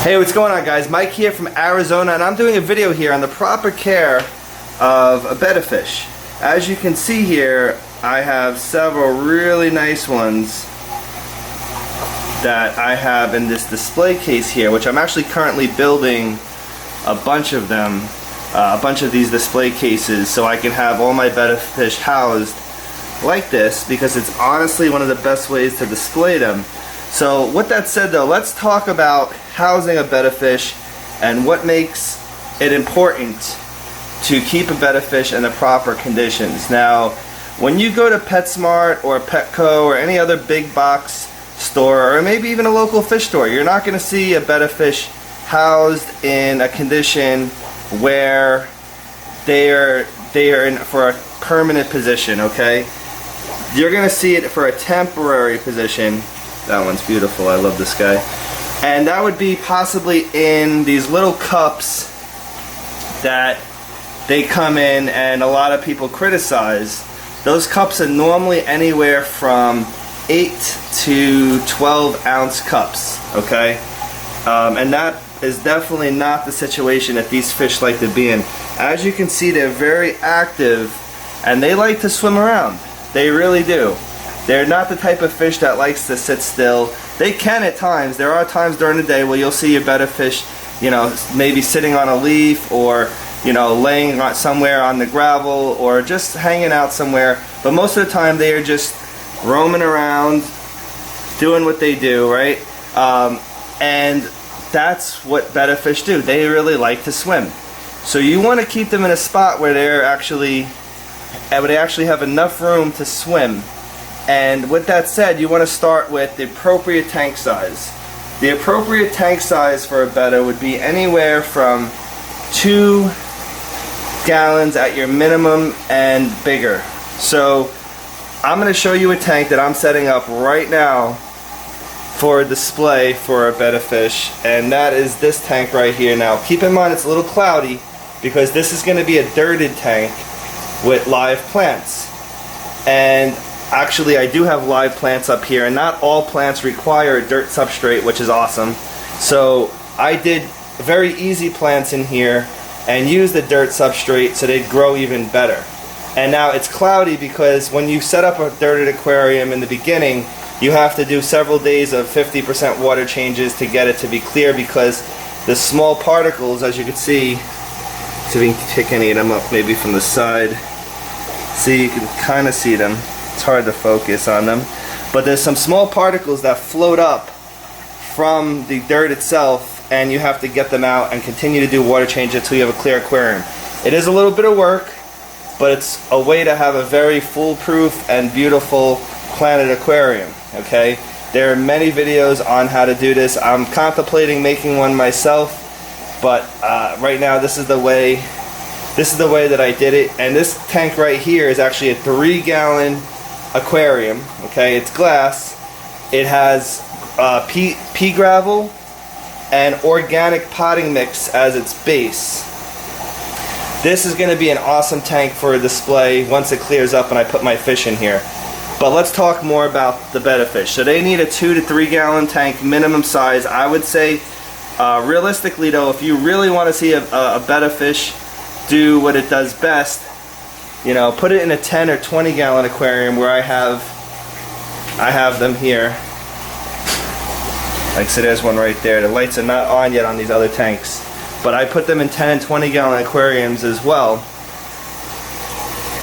Hey, what's going on, guys? Mike here from Arizona, and I'm doing a video here on the proper care of a betta fish. As you can see here, I have several really nice ones that I have in this display case here, which I'm actually currently building a bunch of them, a bunch of these display cases, so I can have all my betta fish housed like this, because it's honestly one of the best ways to display them. So with that said though, let's talk about housing a betta fish and what makes it important to keep a betta fish in the proper conditions. Now, when you go to PetSmart or Petco or any other big box store, or maybe even a local fish store, you're not going to see a betta fish housed in a condition where they are in for a permanent position, okay? You're going to see it for a temporary position. That one's beautiful. I love this guy. And that would be possibly in these little cups that they come in and a lot of people criticize. Those cups are normally anywhere from 8 to 12 ounce cups, okay? And that is definitely not the situation that these fish like to be in. As you can see, they're very active and they like to swim around. They really do. They're not the type of fish that likes to sit still. They can at times. There are times during the day where you'll see a betta fish, you know, maybe sitting on a leaf or, you know, laying somewhere on the gravel or just hanging out somewhere. But most of the time they are just roaming around, doing what they do, right? And that's what betta fish do. They really like to swim. So you want to keep them in a spot where they actually have enough room to swim. And with that said, you want to start with the appropriate tank size. The appropriate tank size for a betta would be anywhere from 2 gallons at your minimum and bigger. So I'm going to show you a tank that I'm setting up right now for a display for a betta fish, and that is this tank right here. Now keep in mind it's a little cloudy because this is going to be a dirted tank with live plants. And actually, I do have live plants up here, and not all plants require a dirt substrate, which is awesome. So I did very easy plants in here and used the dirt substrate so they'd grow even better. And now it's cloudy because when you set up a dirted aquarium in the beginning, you have to do several days of 50% water changes to get it to be clear, because the small particles, as you can see if we can pick any of them up maybe from the side. See, you can kind of see them. It's hard to focus on them, but there's some small particles that float up from the dirt itself, and you have to get them out and continue to do water change until you have a clear aquarium. It is a little bit of work, but it's a way to have a very foolproof and beautiful planted aquarium, okay? There are many videos on how to do this. I'm contemplating making one myself, but right now this is the way that I did it. And this tank right here is actually a 3-gallon aquarium, okay? It's glass. It has pea gravel and organic potting mix as its base. This is going to be an awesome tank for a display once it clears up and I put my fish in here. But let's talk more about the betta fish. So they need a 2 to 3 gallon tank minimum size. I would say realistically though, if you really want to see a betta fish do what it does best, you know, put it in a 10 or 20 gallon aquarium where I have them here. Like, so there's one right there. The lights are not on yet on these other tanks, but I put them in 10 and 20 gallon aquariums as well,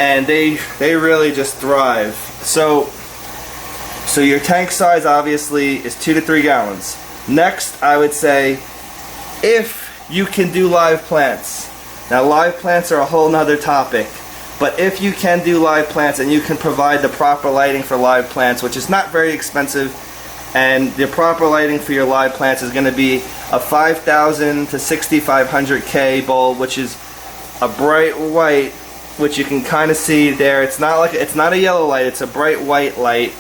and they really just thrive. So your tank size obviously is 2 to 3 gallons. Next, I would say if you can do live plants. Now, live plants are a whole nother topic, but if you can do live plants and you can provide the proper lighting for live plants, which is not very expensive, and the proper lighting for your live plants is going to be a 5,000 to 6,500K bulb, which is a bright white, which you can kind of see there. It's not a yellow light, it's a bright white light,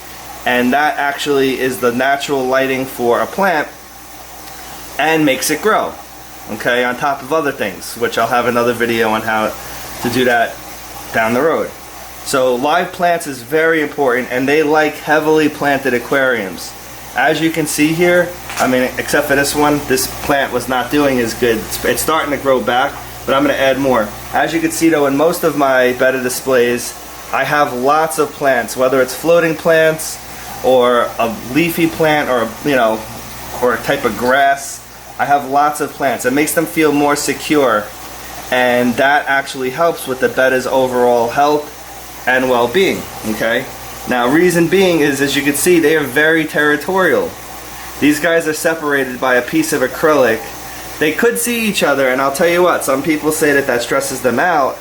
and that actually is the natural lighting for a plant and makes it grow, okay, on top of other things, which I'll have another video on how to do that down the road. So live plants is very important, and they like heavily planted aquariums. As you can see here, I mean, except for this one, this plant was not doing as good. It's starting to grow back, but I'm going to add more. As you can see though, in most of my Betta displays, I have lots of plants, whether it's floating plants or a leafy plant or, you know, or a type of grass. I have lots of plants. It makes them feel more secure, and that actually helps with the Betta's overall health and well-being. Okay, now reason being is, as you can see, they are very territorial. These guys are separated by a piece of acrylic. They could see each other, and I'll tell you what, some people say that that stresses them out.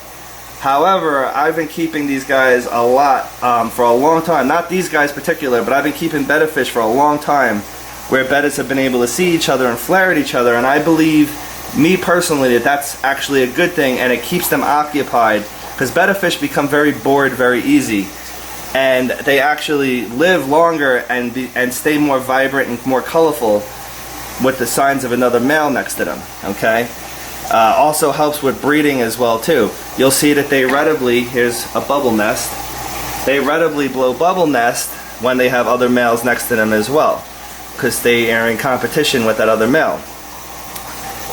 However, I've been keeping these guys a lot for a long time. Not these guys particular, but I've been keeping Betta fish for a long time, where Bettas have been able to see each other and flare at each other, and I believe, me personally, that that's actually a good thing, and it keeps them occupied, because Betta fish become very bored very easy, and they actually live longer and stay more vibrant and more colorful with the signs of another male next to them. Okay, also helps with breeding as well too. You'll see that they readily, here's a bubble nest, they readily blow bubble nest when they have other males next to them as well, because they are in competition with that other male.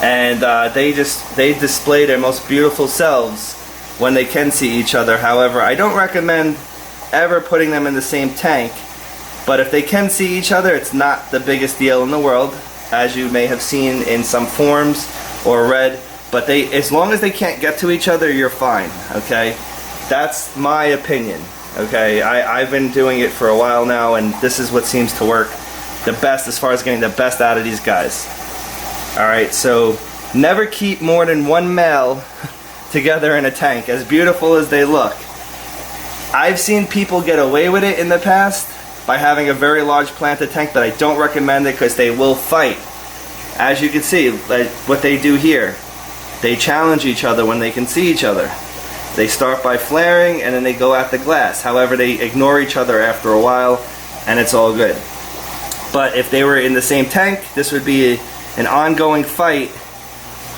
And they display their most beautiful selves when they can see each other. However, I don't recommend ever putting them in the same tank, but if they can see each other, it's not the biggest deal in the world, as you may have seen in some forums or read. But as long as they can't get to each other, you're fine. Okay, that's my opinion. Okay, I've been doing it for a while now, and this is what seems to work the best as far as getting the best out of these guys. Alright, so never keep more than one male together in a tank, as beautiful as they look. I've seen people get away with it in the past by having a very large planted tank, but I don't recommend it because they will fight. As you can see, like what they do here, they challenge each other when they can see each other. They start by flaring and then they go at the glass. However, they ignore each other after a while, and it's all good. But if they were in the same tank, this would be an ongoing fight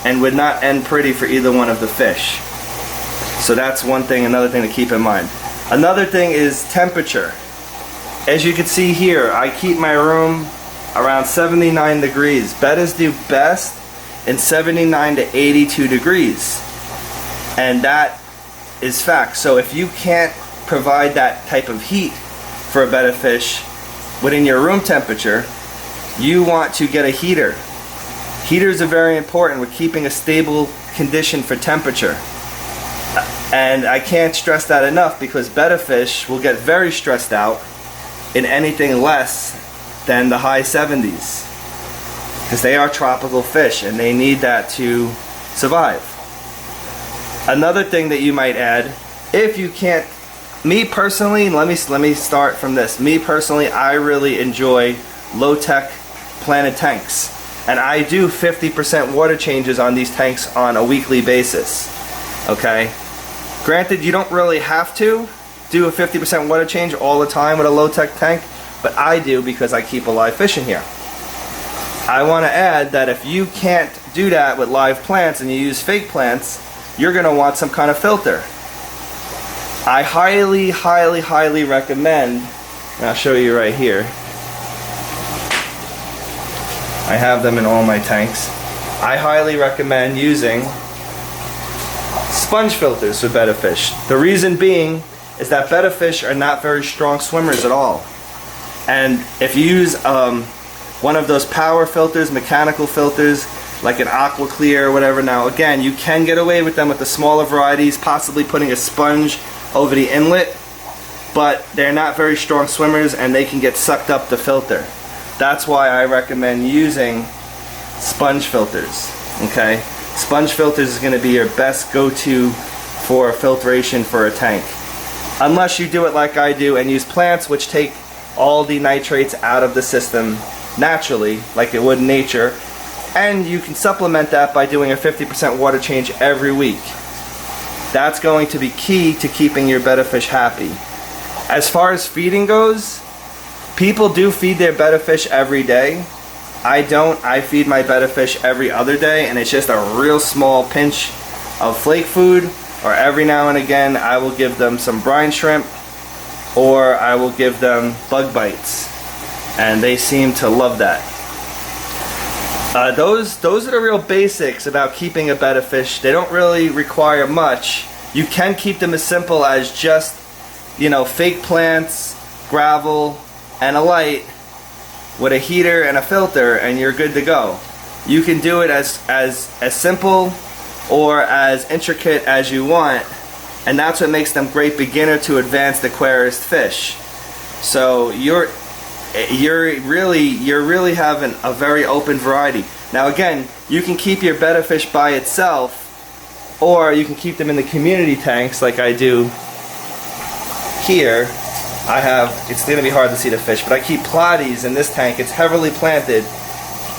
and would not end pretty for either one of the fish. So that's one thing, another thing to keep in mind. Another thing is temperature. As you can see here, I keep my room around 79 degrees. Bettas do best in 79 to 82 degrees. And that is fact. So if you can't provide that type of heat for a Betta fish within your room temperature, you want to get a heater. Heaters are very important with keeping a stable condition for temperature. And I can't stress that enough, because Betta fish will get very stressed out in anything less than the high 70s, because they are tropical fish and they need that to survive. Another thing that you might add, if you can't, me personally, let me start from this. Me personally, I really enjoy low-tech planted tanks, and I do 50% water changes on these tanks on a weekly basis. Okay, granted, you don't really have to do a 50% water change all the time with a low-tech tank, but I do because I keep a live fish in here. I want to add that if you can't do that with live plants and you use fake plants, you're going to want some kind of filter. I highly, highly, highly recommend, and I'll show you right here. I have them in all my tanks. I highly recommend using sponge filters for Betta fish. The reason being is that Betta fish are not very strong swimmers at all. And if you use one of those power filters, mechanical filters, like an Aqua Clear or whatever, now again, you can get away with them with the smaller varieties, possibly putting a sponge over the inlet, but they're not very strong swimmers and they can get sucked up the filter. That's why I recommend using sponge filters. Okay, sponge filters is going to be your best go-to for filtration for a tank, unless you do it like I do and use plants, which take all the nitrates out of the system naturally, like it would in nature, and you can supplement that by doing a 50% water change every week. That's going to be key to keeping your Betta fish happy. As far as feeding goes, people do feed their Betta fish every day. I don't. I feed my Betta fish every other day, and it's just a real small pinch of flake food, or every now and again I will give them some brine shrimp, or I will give them bug bites, and they seem to love that. Those are the real basics about keeping a betta fish. They don't really require much. You can keep them as simple as just, you know, fake plants, gravel, and a light with a heater and a filter, and you're good to go. You can do it as simple or as intricate as you want, and that's what makes them great beginner to advanced aquarist fish. So you're really having a very open variety. Now again, you can keep your betta fish by itself, or you can keep them in the community tanks like I do here. I have, it's going to be hard to see the fish, but I keep platies in this tank. It's heavily planted,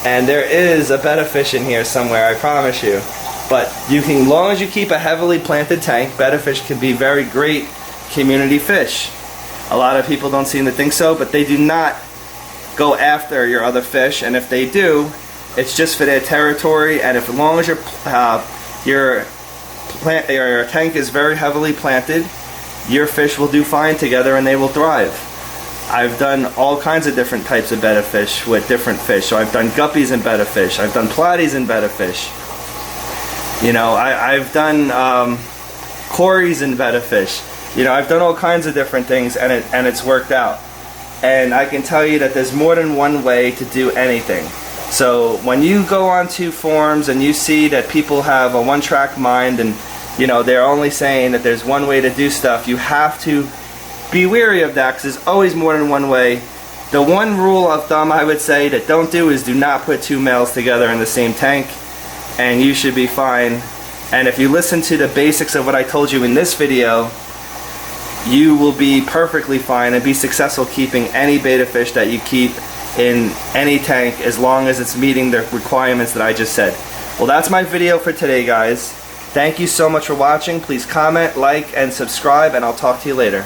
and there is a betta fish in here somewhere, I promise you. But you can, as long as you keep a heavily planted tank, betta fish can be very great community fish. A lot of people don't seem to think so, but they do not go after your other fish, and if they do, it's just for their territory. And if, as long as your tank is very heavily planted, your fish will do fine together and they will thrive. I've done all kinds of different types of betta fish with different fish. So I've done guppies and betta fish. I've done platies and betta fish. You know, I've done cories and betta fish. You know, I've done all kinds of different things, and it's worked out. And I can tell you that there's more than one way to do anything. So when you go onto forums and you see that people have a one-track mind, and you know, they're only saying that there's one way to do stuff, you have to be wary of that, because there's always more than one way. The one rule of thumb I would say that don't do is do not put two males together in the same tank, and you should be fine. And if you listen to the basics of what I told you in this video, you will be perfectly fine and be successful keeping any betta fish that you keep in any tank, as long as it's meeting the requirements that I just said. Well, that's my video for today, guys. Thank you so much for watching. Please comment, like, and subscribe, and I'll talk to you later.